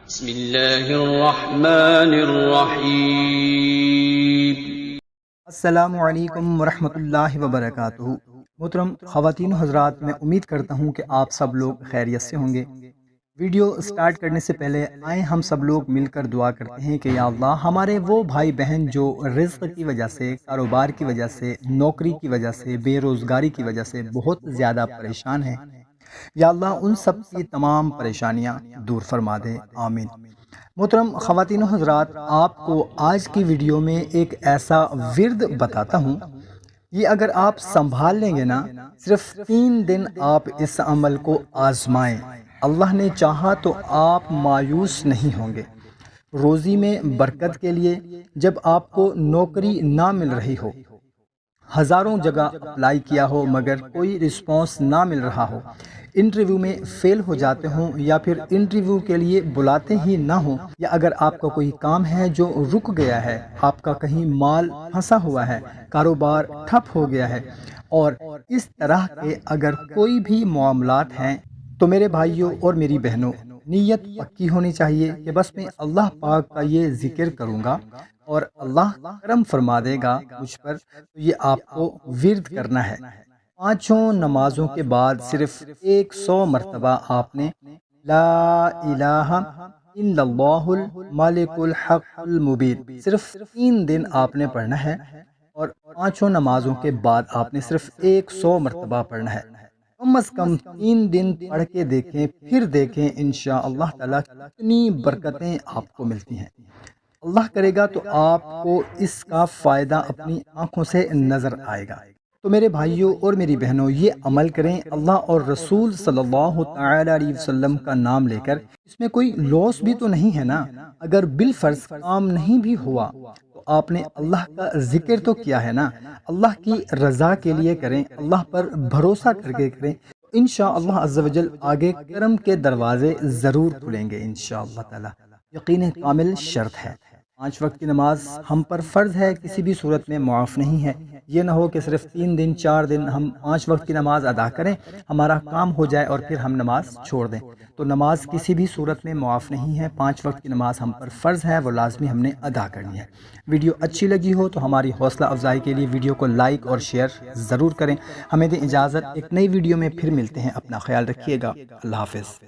بسم اللہ الرحمن الرحیم۔ السلام علیکم ورحمۃ اللہ وبرکاتہ۔ محترم خواتین و حضرات، میں امید کرتا ہوں کہ آپ سب لوگ خیریت سے ہوں گے۔ ویڈیو سٹارٹ کرنے سے پہلے آئیں ہم سب لوگ مل کر دعا کرتے ہیں کہ یا اللہ، ہمارے وہ بھائی بہن جو رزق کی وجہ سے، کاروبار کی وجہ سے، نوکری کی وجہ سے، بے روزگاری کی وجہ سے بہت زیادہ پریشان ہیں، یا اللہ ان سب کی تمام پریشانیاں دور فرما دے، آمین۔ محترم خواتین و حضرات، آپ کو آج کی ویڈیو میں ایک ایسا ورد بتاتا ہوں، یہ اگر آپ سنبھال لیں گے نا، صرف 3 دن آپ اس عمل کو آزمائیں، اللہ نے چاہا تو آپ مایوس نہیں ہوں گے۔ روزی میں برکت کے لیے جب آپ کو نوکری نہ مل رہی ہو، ہزاروں جگہ اپلائی کیا ہو مگر کوئی رسپانس نہ مل رہا ہو، انٹرویو میں فیل ہو جاتے ہوں یا پھر انٹرویو کے لیے بلاتے ہی نہ ہوں، یا اگر آپ کا کوئی کام ہے جو رک گیا ہے، آپ کا کہیں مال پھنسا ہوا ہے، کاروبار ٹھپ ہو گیا ہے، اور اس طرح کے اگر کوئی بھی معاملات ہیں، تو میرے بھائیوں اور میری بہنوں، نیت پکی ہونی چاہیے کہ بس میں اللہ پاک کا یہ ذکر کروں گا اور اللہ کرم فرما دے گا مجھ پر، تو یہ آپ کو ورد کرنا ہے۔ 5 نمازوں کے بعد صرف 100 مرتبہ آپ نے لا الہ الا اللہ الملک الحق المبین صرف 3 دن آپ نے پڑھنا ہے، اور 5 نمازوں کے بعد آپ نے صرف 100 مرتبہ پڑھنا ہے۔ کم از کم 3 دن پڑھ کے دیکھیں، پھر دیکھیں انشاءاللہ تعالیٰ کتنی برکتیں آپ کو ملتی ہیں۔ اللہ کرے گا تو آپ کو اس کا فائدہ اپنی آنکھوں سے نظر آئے گا۔ تو میرے بھائیوں اور میری بہنوں، یہ عمل کریں، اللہ اور رسول صلی اللہ تعالی علیہ وسلم کا نام لے کر۔ اس میں کوئی لاس بھی تو نہیں ہے نا، اگر بالفرض کام نہیں بھی ہوا تو آپ نے اللہ کا ذکر تو کیا ہے نا، اللہ کی رضا کے لیے کریں، اللہ پر بھروسہ کر کے کریں، انشاءاللہ عز و جل آگے کرم کے دروازے ضرور کھلیں گے انشاءاللہ تعالی۔ یقین کامل شرط ہے، 5 وقت کی نماز ہم پر فرض ہے، کسی بھی صورت میں معاف نہیں ہے۔ یہ نہ ہو کہ صرف 3 دن 4 دن ہم 5 وقت کی نماز ادا کریں، ہمارا کام ہو جائے اور پھر ہم نماز چھوڑ دیں، تو نماز کسی بھی صورت میں معاف نہیں ہے۔ 5 وقت کی نماز ہم پر فرض ہے، وہ لازمی ہم نے ادا کرنی ہے۔ ویڈیو اچھی لگی ہو تو ہماری حوصلہ افزائی کے لیے ویڈیو کو لائک اور شیئر ضرور کریں۔ ہمیں دیں اجازت، ایک نئی ویڈیو میں پھر ملتے ہیں، اپنا خیال رکھیے گا، اللہ حافظ۔